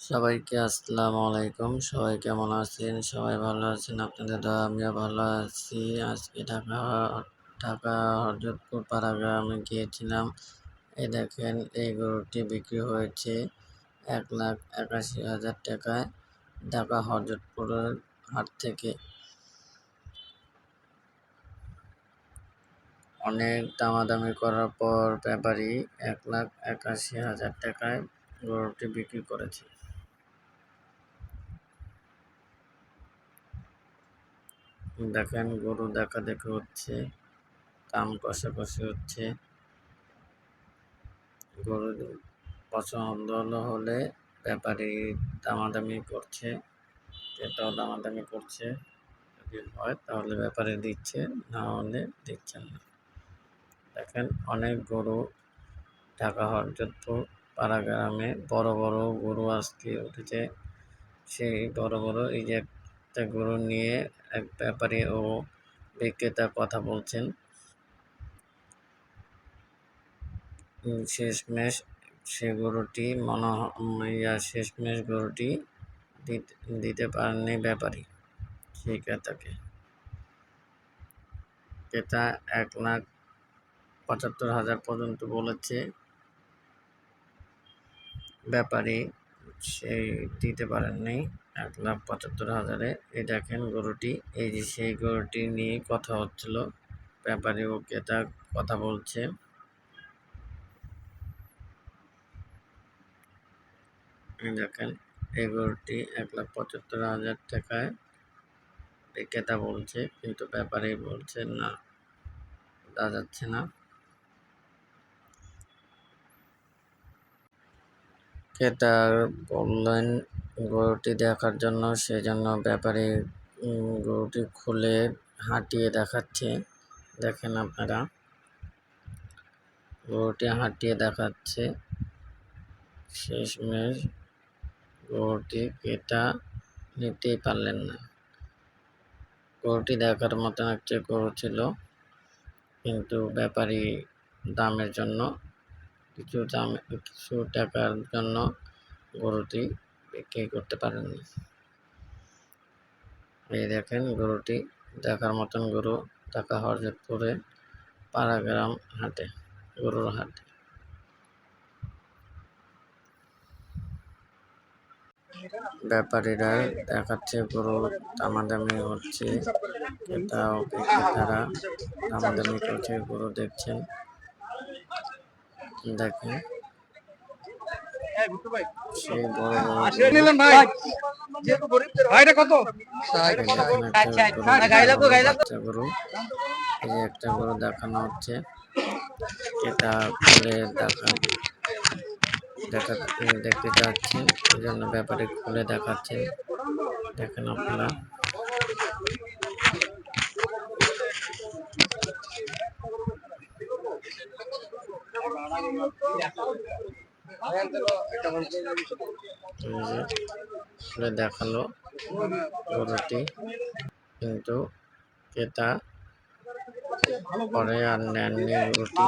সবাইকে আসসালামু আলাইকুম। সবাই কেমন আছেন? সবাই ভালো আছেন? আপনাদের দোয়ায় আমিও ভালো আছি। আজকে ঢাকা হযরতপুর পাড়া-গ্রামে গিয়েছিলাম। এই দেখেন, এই গরুটি বিক্রি হয়েছে ১,৮১,০০০ টাকায় ঢাকা হযরতপুরের হাট থেকে। অনেক দামাদামি করার পর ব্যাপারী ১,৮১,০০০ টাকায় গরুটি বিক্রি করেছে। দেখেন, গরু দেখাদেখি হচ্ছে, দাম কষাকষি হচ্ছে। গরু পছন্দ হলে ব্যাপারী দামাদামি করছে, ক্রেতাও দামাদামি করছে। যদি হয় তাহলে ব্যাপারী দিচ্ছে, না হলে দিচ্ছেন না। দেখেন, অনেক গরু ঢাকা হযরতপুর পাড়া-গ্রামে বড় বড় গরু আজকে উঠেছে। সেই বড় বড় এই যে একটা গরু নিয়ে এক ব্যাপারী ও বিক্রেতা কথা বলছেন। শেষমেশ গরুটি দিতে পারেননি ব্যাপারী সেই ক্রেতাকে। ক্রেতা ১,৭৫,০০০ পর্যন্ত বলেছে, ব্যাপারী সেই দিতে পারেননি ১,৭৫,০০০-এ। এই দেখেন গরুটি, এই যে সেই গরুটি নিয়ে কথা হচ্ছিল, ব্যাপারী ও ক্রেতা কথা বলছে। দেখেন, এই গরুটি ১,৭৫,০০০ টাকায় বিক্রেতা বলছে, কিন্তু ব্যাপারী বলছে না, দেওয়া যাচ্ছে না। ক্রেতা বললেন গরুটি দেখার জন্য, সেজন্য ব্যাপারী গরুটি খুলে হাঁটিয়ে দেখাচ্ছে। দেখেন আপনারা, গরুটি হাঁটিয়ে দেখাচ্ছে। শেষমেশ গরুটি ক্রেতা নিতেই পারলেন না। গরুটি দেখার মতন একটা গরু ছিল, কিন্তু ব্যাপারী দামের জন্য কিছু টাকার জন্য গরুটি বিক্রি করতে পারেননি। এই দেখেন, গরুটি দেখার মতন গরু ঢাকা হযরতপুরে পাড়া-গ্রাম হাটে, গরুর হাটে। ব্যাপারীরা দেখাচ্ছে, গরু দামাদামি হচ্ছে, ক্রেতা ও বিক্রেতারা দামাদামি করছে, গরু দেখছেন। দেখেন, সেই বড় বড় বাচ্চা গরু, এই যে একটা গরু দেখানো হচ্ছে, ক্রেতা খুলে দেখতে চাচ্ছেন, এই জন্য ব্যাপারী খুলে দেখাচ্ছেন। দেখেন আপনারা, খুলে দেখালো গরুটি, কিন্তু ক্রেতা পরে আর নেননি গরুটি।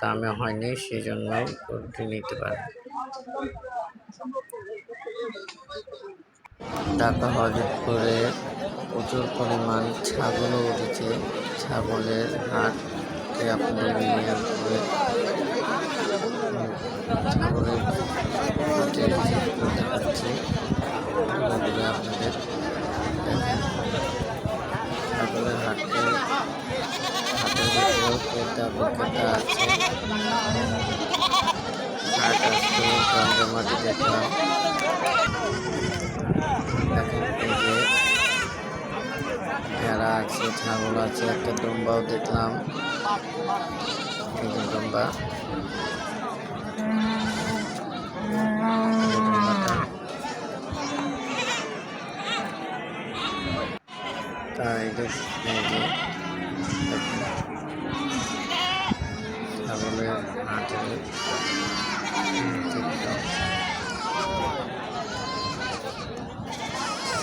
দামে হয়নি, সেই জন্য গরুটি নিতে পারে। ঢাকা হযরতপুরে প্রচুর পরিমাণ ছাগলও উঠেছে। ছাগলের হাটে আপনাদের নিয়ে আসবে। ছাগলের হাটে দেখাচ্ছি আপনাদের। ছাগলের হাটের ভিতরেও ক্রেতা বিক্রেতা আছে। হাট আসতে জমজমাটি দেখলাম। দেখেন, এই যে ভেড়া আছে, ছাগল আছে, একটা দুম্বাও দেখলাম। এই যে দুম্বা, তাই ছাগলের হাটের চিত্র।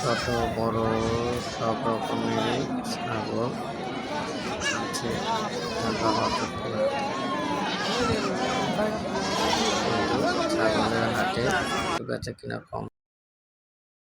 ছোট বড় সব রকমের ছাগল আছে ঢাকা হযরতপুরে। ছাগল বেচা কিনা কম।